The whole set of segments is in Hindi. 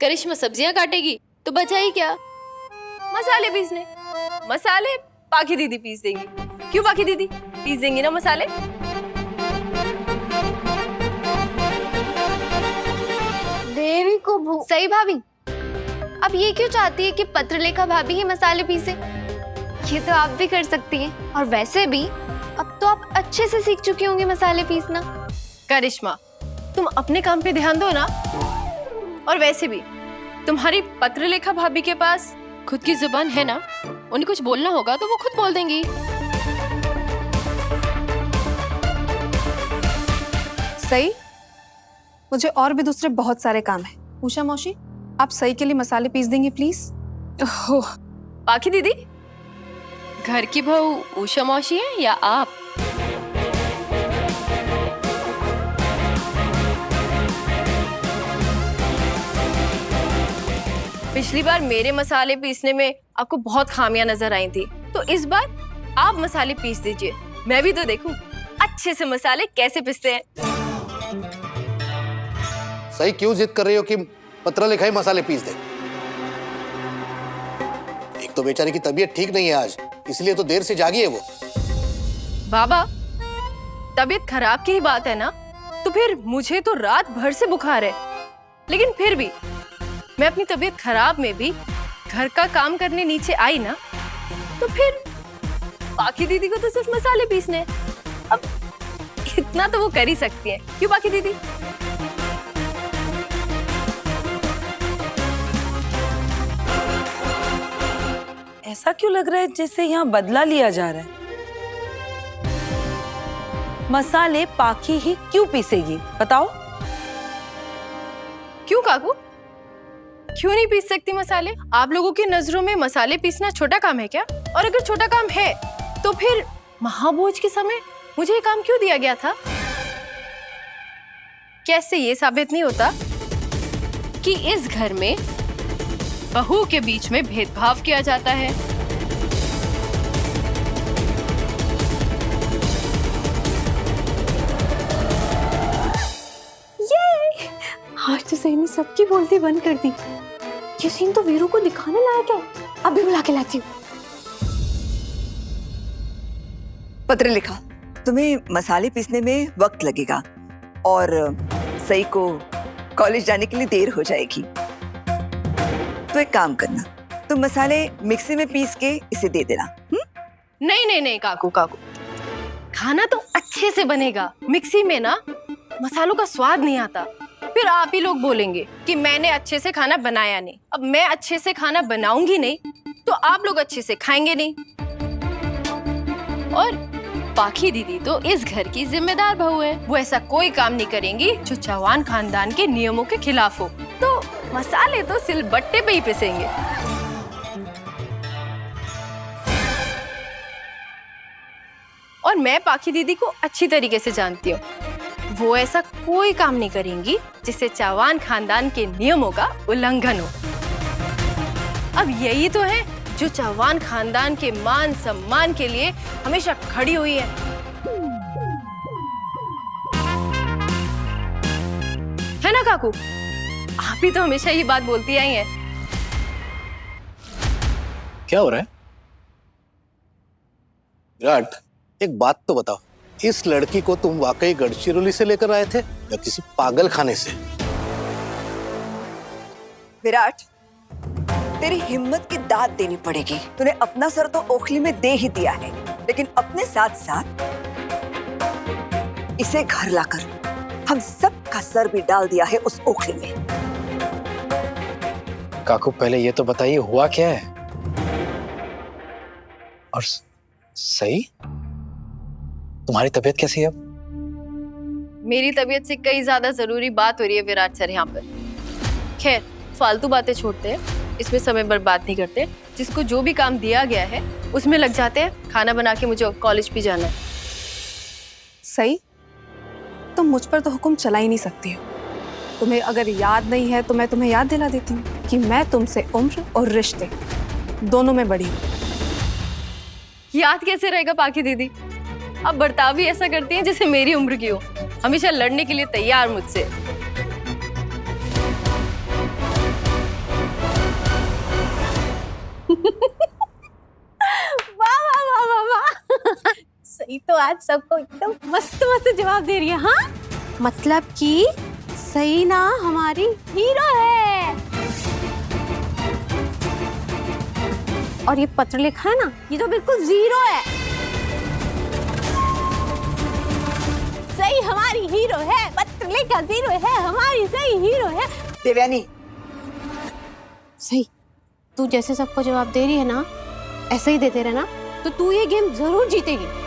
करिश्मा सब्जियां काटेगी तो बचा ही क्या। मसाले पीसने, मसाले पाखी दीदी पीस देंगी। क्यों पाखी दीदी पीस देंगी ना मसाले। देवी को सही भाभी, अब ये क्यों चाहती है कि पत्रलेखा भाभी ही मसाले पीसे? ये तो आप भी कर सकती हैं। और वैसे भी अब तो आप अच्छे से सीख चुकी होंगी मसाले पीसना। करिश्मा, तुम अपने काम पे ध्यान दो ना। और वैसे भी तुम्हारी पत्रलेखा भाभी के पास खुद की जुबान है ना, उन्हें कुछ बोलना होगा तो वो खुद बोल देंगी। सही, मुझे और भी दूसरे बहुत सारे काम हैं। उषा मौसी, आप सही के लिए मसाले पीस देंगे प्लीज? ओह, पाखी दीदी, घर की बहू उषा मौसी है या आप? पिछली बार मेरे मसाले पीसने में आपको बहुत खामियां नजर आई थी, तो इस बार आप मसाले पीस दीजिए। मैं भी तो देखूं अच्छे से मसाले कैसे पिसते हैं। सही क्यों जिद कर रही हो कि पत्रलेखा ही मसाले पीस दे? एक तो बेचारे की तबीयत ठीक नहीं है आज, इसलिए तो देर से जागी है वो। बाबा, तबीयत खराब की ही बात है ना, तो फिर मुझे तो रात भर से बुखार है, लेकिन फिर भी मैं अपनी तबीयत खराब में भी घर का काम करने नीचे आई ना, तो फिर बाकी दीदी को तो सिर्फ मसाले पीसने हैं। अब इतना तो वो कर ही सकती है। क्यों बाकी दीदी? ऐसा क्यों लग रहा है जैसे यहाँ बदला लिया जा रहा है? मसाले पाखी ही क्यों पीसेगी बताओ? क्यों काकू, क्यों नहीं पीस सकती मसाले? आप लोगों की नजरों में मसाले पीसना छोटा काम है क्या? और अगर छोटा काम है तो फिर महाभोज के समय मुझे ये काम क्यों दिया गया था? कैसे ये साबित नहीं होता कि इस घर में बहू के बीच में भेदभाव किया जाता है। ये आज तो सही ने सबकी बोलती बंद कर दी। ये सीन तो वीरू को दिखाने लायक है। अभी बुला के लाती हूँ। पत्रलेखा, तुम्हें मसाले पीसने में वक्त लगेगा और सही को कॉलेज जाने के लिए देर हो जाएगी। तो एक काम करना, तुम मसाले मिक्सी में पीस के इसे दे देना। नहीं नहीं नहीं काकू, खाना तो अच्छे से बनेगा। मिक्सी में ना मसालों का स्वाद नहीं आता, फिर आप ही लोग बोलेंगे कि मैंने अच्छे से खाना बनाया नहीं। अब मैं अच्छे से खाना बनाऊंगी नहीं तो आप लोग अच्छे से खाएंगे नहीं। और पाखी दीदी तो इस घर की जिम्मेदार बहू है, वो ऐसा कोई काम नहीं करेंगी जो चौहान खानदान के नियमों के खिलाफ हो। तो मसाले तो सिलबट्टे पे ही पिसेंगे। और मैं पाखी दीदी को अच्छी तरीके से जानती हूँ, वो ऐसा कोई काम नहीं करेंगी जिससे चौहान खानदान के नियमों का उल्लंघन हो। अब यही तो है जो चौहान खानदान के मान सम्मान के लिए हमेशा खड़ी हुई है। है ना काकू? आप ही तो हमेशा ये बात बोलती आई हैं। क्या हो रहा है? विराट, एक बात तो बताओ, इस लड़की को तुम वाकई गढ़चिरौली से लेकर आए थे या किसी पागल खाने से? विराट, तेरी हिम्मत की दाद देनी पड़ेगी। तूने अपना सर तो ओखली में दे ही दिया है, लेकिन अपने साथ साथ इसे घर लाकर हम सब का सर भी डाल दिया है उस ओखली में। काकू, पहले ये तो बताइए हुआ क्या है? और सही, तुम्हारी तबीयत कैसी है अब? मेरी तबीयत से कई ज्यादा जरूरी बात हो रही है विराट सर यहाँ पर। खैर, फालतू बातें छोड़ते हैं, इसमें समय बर्बाद नहीं करते। जिसको जो भी काम दिया गया है उसमें लग जाते हैं। खाना बना के मुझे कॉलेज भी जाना है। सही, तुम मुझ पर तो हुक्म चला ही नहीं सकती हो। तुम्हें अगर याद नहीं है तो मैं तुम्हें याद दिला देती हूँ कि मैं तुमसे उम्र और रिश्ते दोनों में बड़ी हूँ। याद कैसे रहेगा पाखी दीदी? अब बर्ताव भी ऐसा करती हैं जैसे मेरी उम्र की हो, हमेशा लड़ने के लिए तैयार मुझसे। तो आज सबको एकदम मस्त मस्त जवाब दे रही है। हाँ, मतलब कि सही ना हमारी हीरो है। और ये पत्र लिखा है ना, ये तो बिल्कुल जीरो है। सही हमारी हीरो है, पत्र लिखा जीरो है, हमारी सही हीरो है। देवयानी, सही, तू जैसे सबको जवाब दे रही है ना, ऐसे ही देते रहना, तो तू ये गेम जरूर जीतेगी।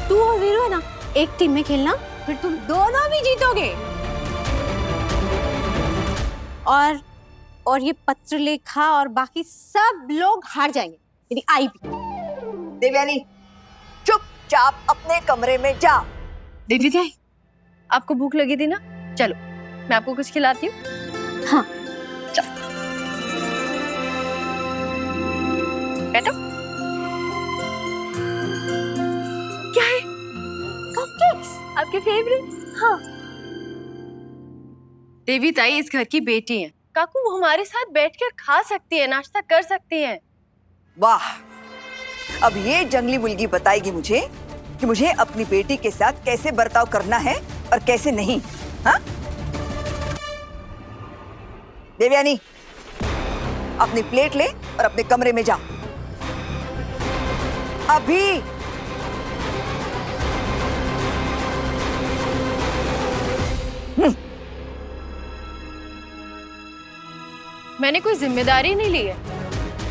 तू और वीरू है ना, एक टीम में खेलना, फिर तुम दोनों भी जीतोगे। और ये पत्रलेखा और बाकी सब लोग हार जाएंगे, यदि आई भी। देवयानी, चुपचाप अपने कमरे में जा। दीदी, आपको भूख लगी थी ना, चलो मैं आपको कुछ खिलाती हूँ। हाँ, बैठो। क्या है? कपकेक्स, आपके फेवरेट? हाँ। देवी ताई इस घर की बेटी हैं। काकू वो हमारे साथ बैठकर खा सकती है, नाश्ता कर सकती हैं। वाह, अब ये जंगली मुर्गी बताएगी मुझे कि मुझे अपनी बेटी के साथ कैसे बर्ताव करना है और कैसे नहीं। हाँ? देवयानी, अपनी प्लेट ले और अपने कमरे में जा अभी। मैंने कोई जिम्मेदारी नहीं ली है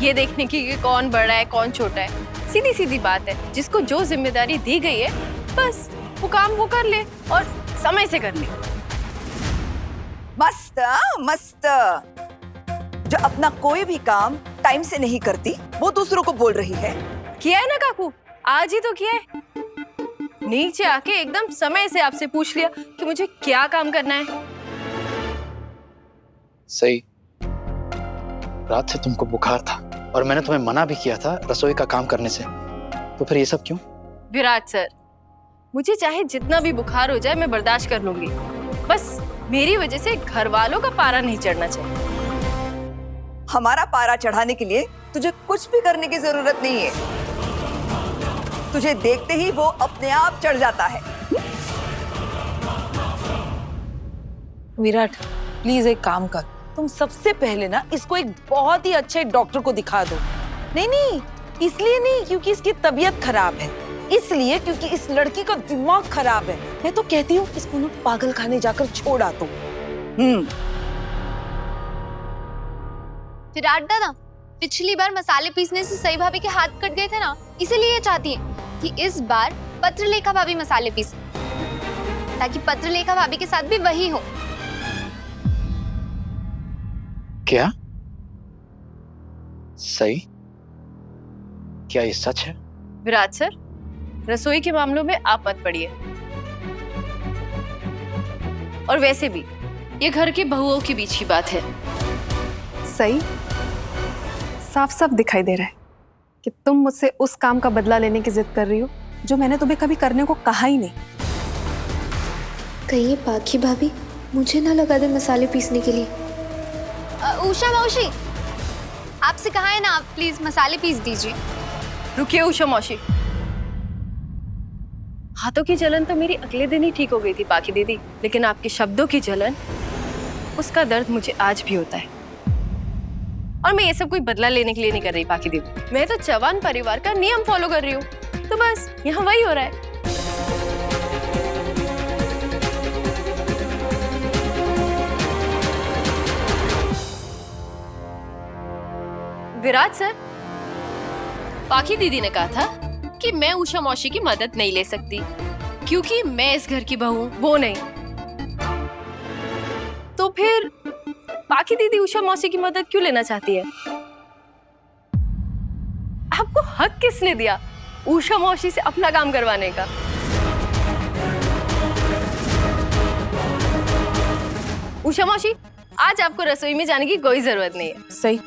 ये देखने की कि कौन बड़ा है कौन छोटा है। सीधी सीधी बात है, जिसको जो जिम्मेदारी दी गई है बस वो काम वो कर ले और समय से कर ले। मस्त मस्त। जो अपना कोई भी काम टाइम से नहीं करती वो दूसरों को बोल रही है। किया है ना काकू, आज ही तो किया है। नीचे आके एकदम समय से आपसे पूछ लिया कि मुझे क्या काम करना है। सही, रात से तुमको बुखार था और मैंने तुम्हें मना भी किया था रसोई का काम करने से, तो फिर ये सब क्यों? विराट सर, मुझे चाहे जितना भी बुखार हो जाए मैं बर्दाश्त कर लूंगी, बस मेरी वजह से घर वालों का पारा नहीं चढ़ना चाहिए। हमारा पारा चढ़ाने के लिए तुझे कुछ भी करने की जरूरत नहीं है। तुझे देखते ही वो अपने आप चढ़ जाता है। विराट, प्लीज एक काम कर, तुम सबसे पहले ना इसको एक बहुत ही अच्छे डॉक्टर को दिखा दो। नहीं, इसलिए नहीं क्योंकि इसकी तबीयत खराब है, इसलिए क्योंकि इस लड़की का दिमाग खराब है। मैं तो कहती हूँ इसको ना पागल खाने जाकर छोड़ आ दो। विराट दादा, पिछली बार मसाले पीसने से सई भाभी के हाथ कट गए थे ना, इसीलिए ये चाहती है कि इस बार पत्रलेखा भाभी मसाले पीसे, ताकि पत्रलेखा भाभी के साथ भी वही हो। क्या? सही, क्या ये सच है? विराट सर, रसोई के मामलों में आप मत पड़िए। और वैसे भी ये घर के बहुओं के बीच की बात है। सही, साफ साफ दिखाई दे रहा है कि तुम मुझसे उस काम का बदला लेने की जिद कर रही हो जो मैंने तुम्हें कभी करने को कहा ही नहीं। कहीं पाखी भाभी मुझे ना लगा दे मसाले पीसने के लिए। उषा मौसी, आपसे कहा है ना, आप प्लीज मसाले पीस दीजिए। रुकिए उषा मौसी, हाथों की जलन तो मेरी अगले दिन ही ठीक हो गई थी पाखी दीदी, लेकिन आपके शब्दों की जलन, उसका दर्द मुझे आज भी होता है। और मैं ये सब कोई बदला लेने के लिए नहीं कर रही पाखी दीदी, मैं तो चौहान परिवार का नियम फॉलो कर रही हूँ, तो बस यहाँ वही हो रहा है। विराट सर, पाखी दीदी ने कहा था कि मैं उषा मौसी की मदद नहीं ले सकती क्योंकि मैं इस घर की बहू हूं, वो नहीं। तो फिर पाखी दीदी उषा मौसी की मदद क्यों लेना चाहती है? आपको हक किसने दिया उषा मौसी से अपना काम करवाने का? उषा मौसी, आज आपको रसोई में जाने की कोई जरूरत नहीं है। सही,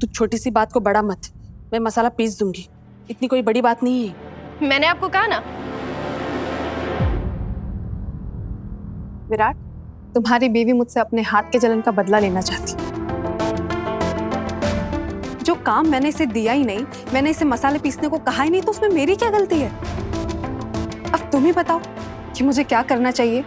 तू छोटी सी बात को बड़ा मत, मैं मसाला पीस दूंगी, इतनी कोई बड़ी बात नहीं है। मैंने आपको कहा ना। विराट, तुम्हारी बीवी मुझसे अपने हाथ के जलन का बदला लेना चाहती। जो काम मैंने इसे दिया ही नहीं, मैंने इसे मसाले पीसने को कहा ही नहीं, तो उसमें मेरी क्या गलती है? अब तुम ही बताओ कि मुझे क्या करना चाहिए।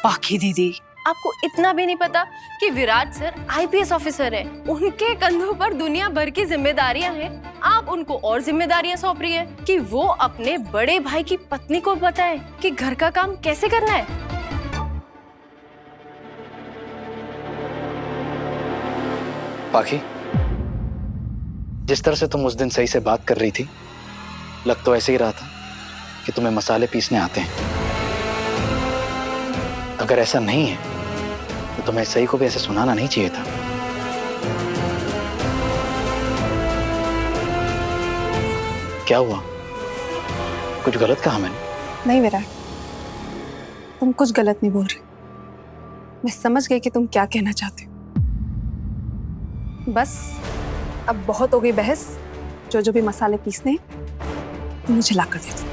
पाखी दीदी, आपको इतना भी नहीं पता कि विराट सर आईपीएस ऑफिसर हैं। उनके कंधों पर दुनिया भर की जिम्मेदारियां हैं। आप उनको और जिम्मेदारियां सौंप रही हैं कि वो अपने बड़े भाई की पत्नी को बताएं कि घर का काम कैसे करना है। पाखी, जिस तरह से तुम उस दिन सही से बात कर रही थी, लग तो ऐसे ही रहा था कि तुम्हें मसाले पीसने आते हैं। अगर ऐसा नहीं है तो तुम्हें सही को भी ऐसे सुनाना नहीं चाहिए था। क्या हुआ? कुछ गलत कहा मैंने? नहीं विराट, तुम कुछ गलत नहीं बोल रहे। मैं समझ गई कि तुम क्या कहना चाहते हो। बस अब बहुत हो गई बहस। जो भी मसाले पीसने हैं, तो मुझे ला कर दे दो।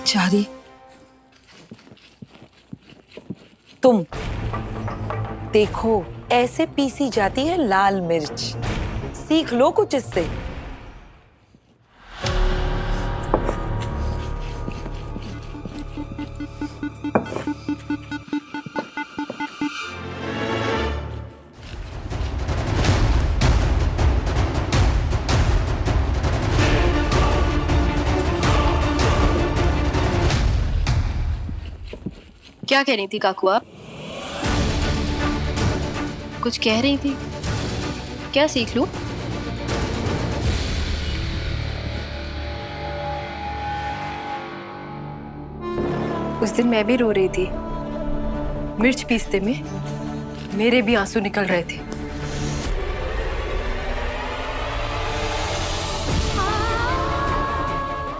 चारी, तुम देखो, ऐसे पीसी जाती है लाल मिर्च। सीख लो कुछ इससे। क्या कह रही थी काकू आप? कुछ कह रही थी? क्या सीख लूं? उस दिन मैं भी रो रही थी। मिर्च पीसते में मेरे भी आंसू निकल रहे थे।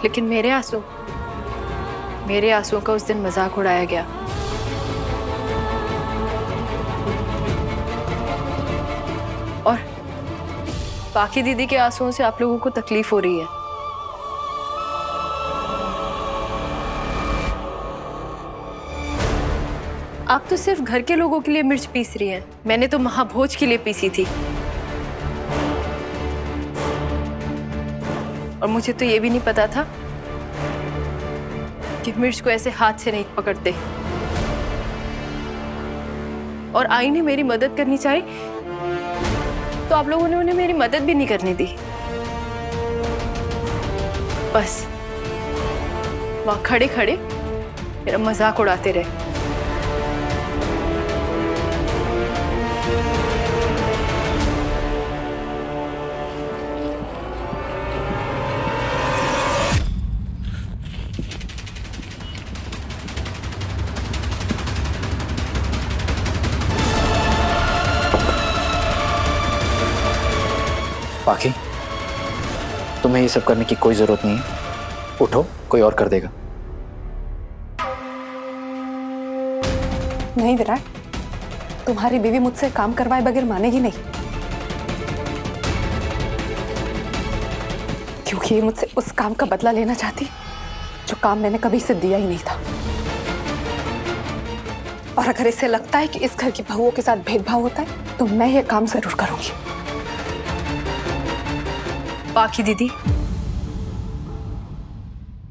लेकिन मेरे आंसुओं का उस दिन मजाक उड़ाया गया। और बाकी दीदी के आंसुओं से आप लोगों को तकलीफ हो रही है। आप तो सिर्फ घर के लोगों के लिए मिर्च पीस रही हैं। मैंने तो महाभोज के लिए पीसी थी। और मुझे तो ये भी नहीं पता था कि मिर्च को ऐसे हाथ से नहीं पकड़ते। और आई ने मेरी मदद करनी चाहिए तो आप लोगों ने उन्हें मेरी मदद भी नहीं करने दी। बस वहां खड़े खड़े मेरा मजाक उड़ाते रहे। पाखी, तुम्हें ये सब करने की कोई जरूरत नहीं है। उठो, कोई और कर देगा। नहीं विराट, तुम्हारी बीवी मुझसे काम करवाए बगैर मानेगी नहीं, क्योंकि ये मुझसे उस काम का बदला लेना चाहती जो काम मैंने कभी से दिया ही नहीं था। और अगर इसे लगता है कि इस घर की बहुओं के साथ भेदभाव होता है तो मैं ये काम जरूर करूंगी। पाखी दीदी,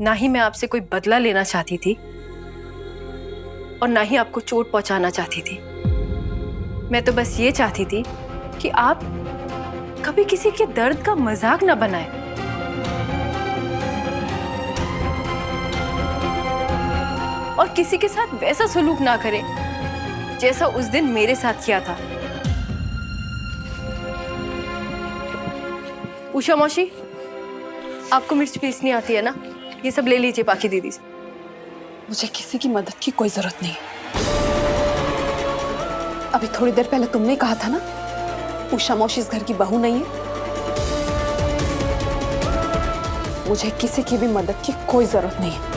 ना ही मैं आपसे कोई बदला लेना चाहती थी और ना ही आपको चोट पहुंचाना चाहती थी। मैं तो बस ये चाहती थी कि आप कभी किसी के दर्द का मजाक ना बनाएं। और किसी के साथ वैसा सलूक ना करें जैसा उस दिन मेरे साथ किया था। उषा मौसी, आपको मिर्च पीसनी आती है ना? ये सब ले लीजिए पाखी दीदी से। मुझे किसी की मदद की कोई जरूरत नहीं। अभी थोड़ी देर पहले तुमने कहा था ना उषा मौसी इस घर की बहू नहीं है। मुझे किसी की भी मदद की कोई जरूरत नहीं है।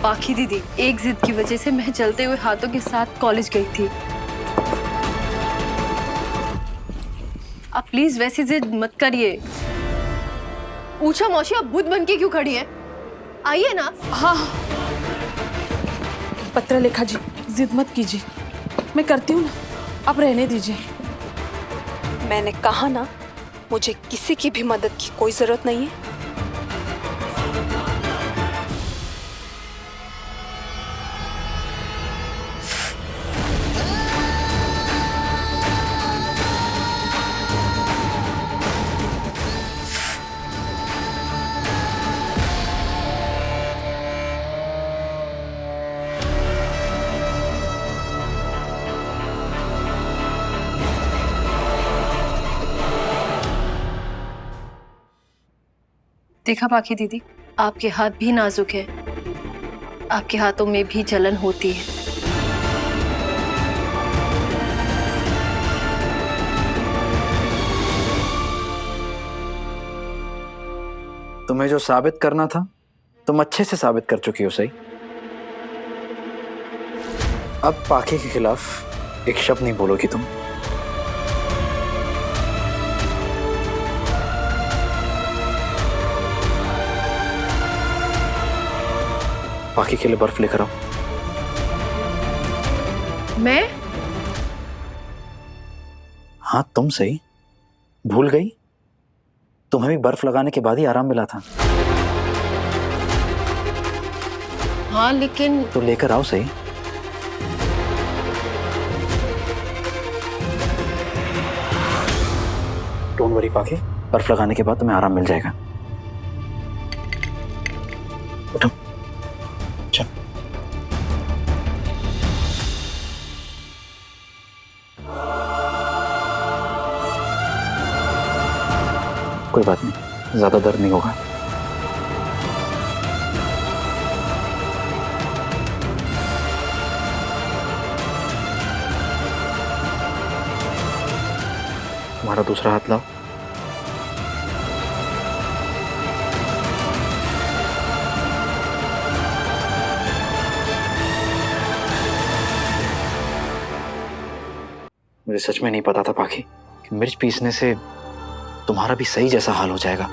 पाखी दीदी, एक जिद की वजह से मैं जलते हुए हाथों के साथ कॉलेज गई थी। आप प्लीज वैसी जिद मत करिए। उषा मौसी, आप बुद्ध बन के क्यों खड़ी हैं? आइए ना। हाँ पत्रलेखा जी, जिद मत कीजिए, मैं करती हूँ ना, आप रहने दीजिए। मैंने कहा ना, मुझे किसी की भी मदद की कोई जरूरत नहीं है। देखा पाखी दीदी, आपके हाथ भी नाजुक है, आपके हाथों में भी जलन होती है। तुम्हें जो साबित करना था तुम अच्छे से साबित कर चुकी हो सही। अब पाखी के खिलाफ एक शब्द नहीं बोलोगी तुम। पाखी के लिए बर्फ लेकर आओ। मैं? हाँ तुम सही, भूल गई? तुम्हें भी बर्फ लगाने के बाद ही आराम मिला था। हाँ लेकिन तो लेकर आओ सही। डोंट वरी पाखी, बर्फ लगाने के बाद तुम्हें आराम मिल जाएगा। उठो। चल। कोई बात नहीं, ज्यादा दर्द नहीं होगा। तुम्हारा दूसरा हाथ लाओ। मुझे सच में नहीं पता था पाखी कि मिर्च पीसने से तुम्हारा भी सही जैसा हाल हो जाएगा।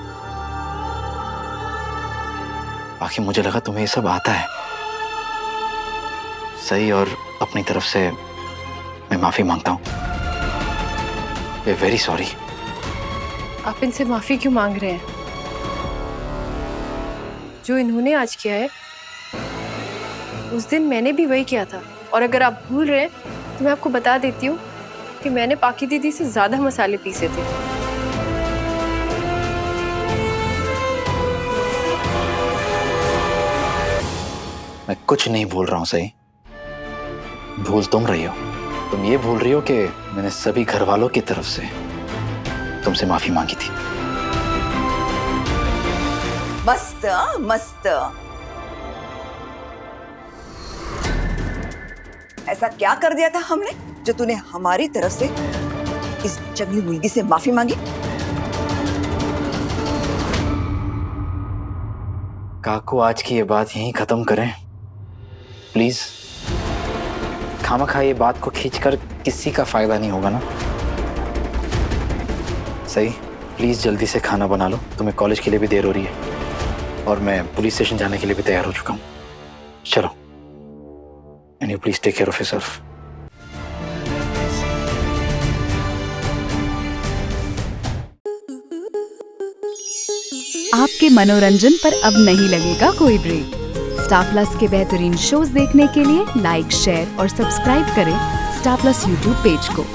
बाकी मुझे लगा तुम्हें ये सब आता है सही, और अपनी तरफ से मैं माफी मांगता हूँ। Very sorry. आप इनसे माफी क्यों मांग रहे हैं? जो इन्होंने आज किया है उस दिन मैंने भी वही किया था। और अगर आप भूल रहे हैं तो मैं आपको बता देती हूँ कि मैंने पाखी दीदी से ज्यादा मसाले पीसे थे। मैं कुछ नहीं भूल रहा हूँ सही, भूल तुम रही हो। तुम ये भूल रही हो कि मैंने सभी घर वालों की तरफ से तुमसे माफी मांगी थी। मस्त मस्त। ऐसा क्या कर दिया था हमने जो तूने हमारी तरफ से इस जंगली मुर्गी से माफी मांगी? काकू, आज की ये बात यहीं खत्म करें प्लीज। खामखा ये बात को खींचकर किसी का फायदा नहीं होगा ना। सही, प्लीज जल्दी से खाना बना लो, तुम्हें कॉलेज के लिए भी देर हो रही है और मैं पुलिस स्टेशन जाने के लिए भी तैयार हो चुका हूँ। चलो, and you please take care of yourself. आपके मनोरंजन पर अब नहीं लगेगा कोई ब्रेक। स्टार प्लस के बेहतरीन शोज देखने के लिए लाइक, शेयर और सब्सक्राइब करें स्टार प्लस यूट्यूब पेज को।